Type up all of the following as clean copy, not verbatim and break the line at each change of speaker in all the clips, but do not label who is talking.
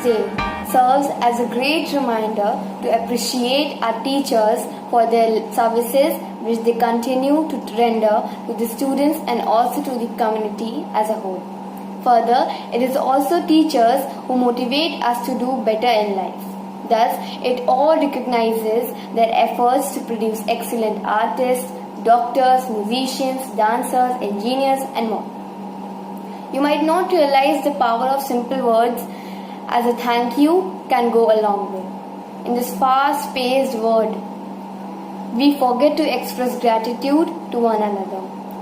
Day serves as a great reminder to appreciate our teachers for their services which they continue to render to the students and also to the community as a whole. Further, it is also teachers who motivate us to do better in life. Thus, it all recognizes their efforts to produce excellent artists, doctors, musicians, dancers, engineers, and more. You might not realize the power of simple words as a thank you can go a long way. In this fast-paced world, we forget to express gratitude to one another.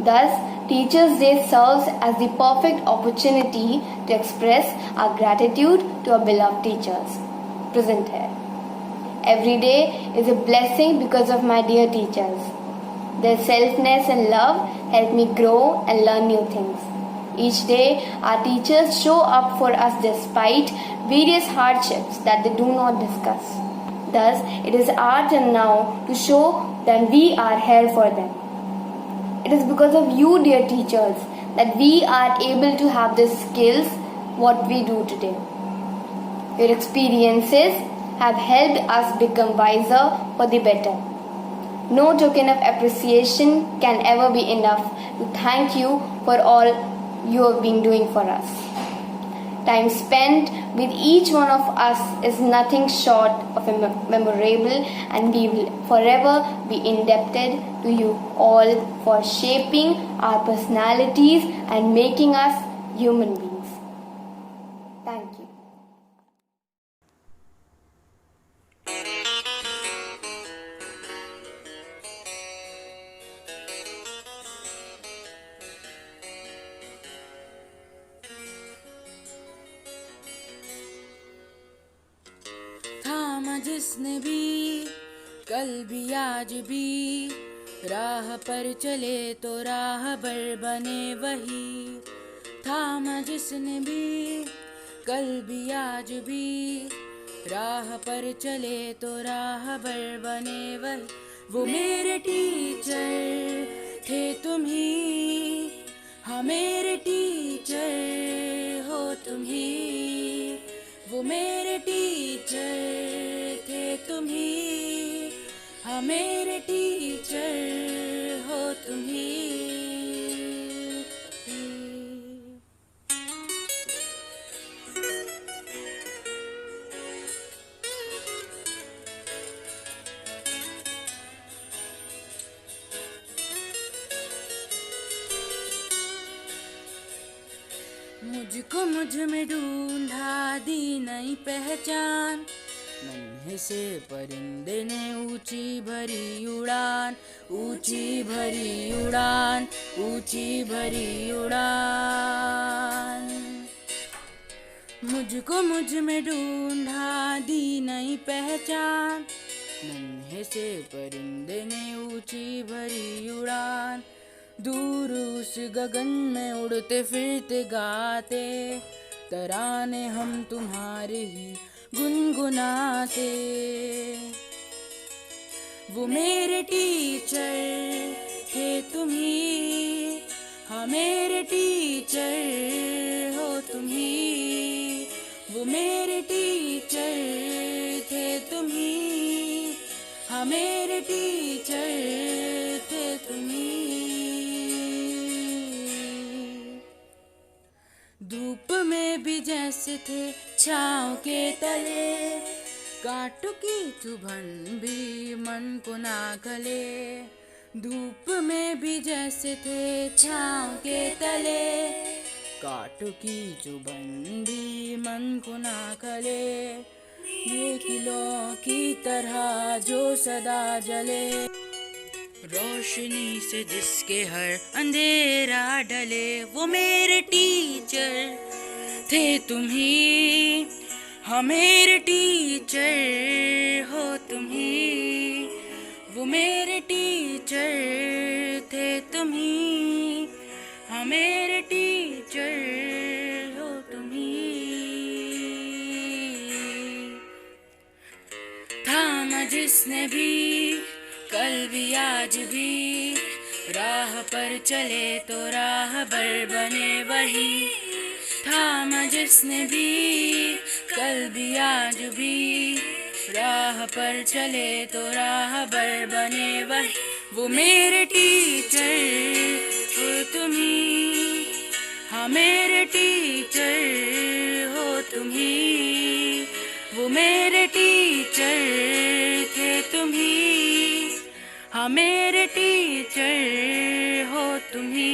Thus, Teachers' Day serves as the perfect opportunity to express our gratitude to our beloved teachers present here. Every day is a blessing because of my dear teachers. Their selfness and love help me grow and learn new things. Each day, our teachers show up for us despite various hardships that they do not discuss. Thus, it is our turn now to show that we are here for them. It is because of you, dear teachers, that we are able to have the skills what we do today. Your experiences have helped us become wiser for the better. No token of appreciation can ever be enough to thank you for all you have been doing for us. Time spent with each one of us is nothing short of memorable, and we will forever be indebted to you all for shaping our personalities and making us human beings. Thank you.
जिसने भी कल भी आज भी राह पर चले तो राहबर बने वही। थामा जिसने भी कल भी आज भी राह पर चले तो राहबर बने वही। वो मेरे टीचर थे तुम ही, हाँ मेरे टीचर हो तुम ही। वो मेरे टीचर थे तुम ही, हाँ मेरे टीचर हो तुम ही। मुझको मुझ में ढूंढा दी नई पहचान, नन्हे से परिंदे ने ऊंची भरी उड़ान, ऊंची भरी उड़ान, ऊंची भरी उड़ान। मुझको मुझ में ढूंढा दी नई पहचान, नन्हे से परिंदे ने ऊंची भरी उड़ान। दूर उस गगन में उड़ते फिरते गाते तराने हम तुम्हारे ही गुनगुनाते। वो मेरे टीचर थे तुम ही, हाँ मेरे टीचर हो तुम ही। वो मेरे टीचर थे तुम ही, हाँ मेरे टीचर थे तुम ही। धूप में भी जैसे थे छाँव के तले, कांटों की चुभन भी मन को ना गले। धूप में भी जैसे थे छाँव के तले, कांटों की चुभन भी मन को ना गले। ये किलों की तरह जो सदा जले, रोशनी से जिसके हर अंधेरा डले। वो मेरे टीचर थे तुम ही, हाँ मेरे टीचर हो तुम ही। वो मेरे टीचर थे तुम ही, हाँ मेरे टीचर हो तुम ही। थामा जिसने भी कल भी आज भी राह पर चले तो राहबर बने वही। थामा जिसने भी कल भी आज भी राह पर चले तो राहबर बने वही वो मेरे टीचर हो तुम ही, हाँ मेरे टीचर हो तुम ही, वो मेरे टीचर थे तुम ही, हाँ मेरे टीचर हो तुम ही।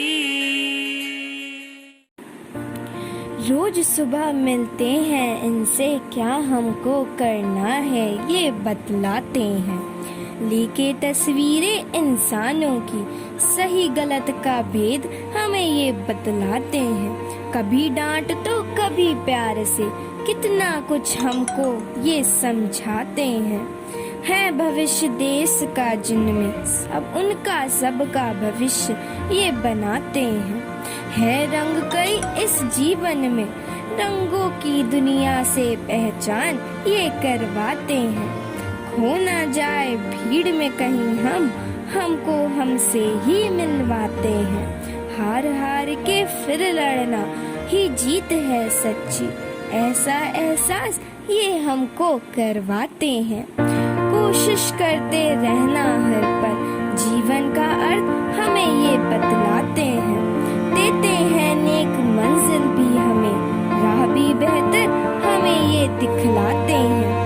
रोज सुबह मिलते हैं इनसे, क्या हमको करना है ये बतलाते हैं। लेके तस्वीरें इंसानों की, सही गलत का भेद हमें ये बतलाते हैं। कभी डांट तो कभी प्यार से, कितना कुछ हमको ये समझाते हैं। है भविष्य देश का जिनमें, अब उनका सबका भविष्य ये बनाते हैं। है रंग कई इस जीवन में, रंगों की दुनिया से पहचान ये करवाते हैं। खो ना जाए भीड़ में कहीं हमको हमसे ही मिलवाते हैं। हार हार के फिर लड़ना ही जीत है सच्ची, ऐसा एहसास ये हमको करवाते हैं। कोशिश करते रहना हर पल, जीवन का अर्थ हमें ये बतलाते हैं। देते हैं नेक मंजिल भी हमें, राह भी बेहतर हमें ये दिखलाते हैं।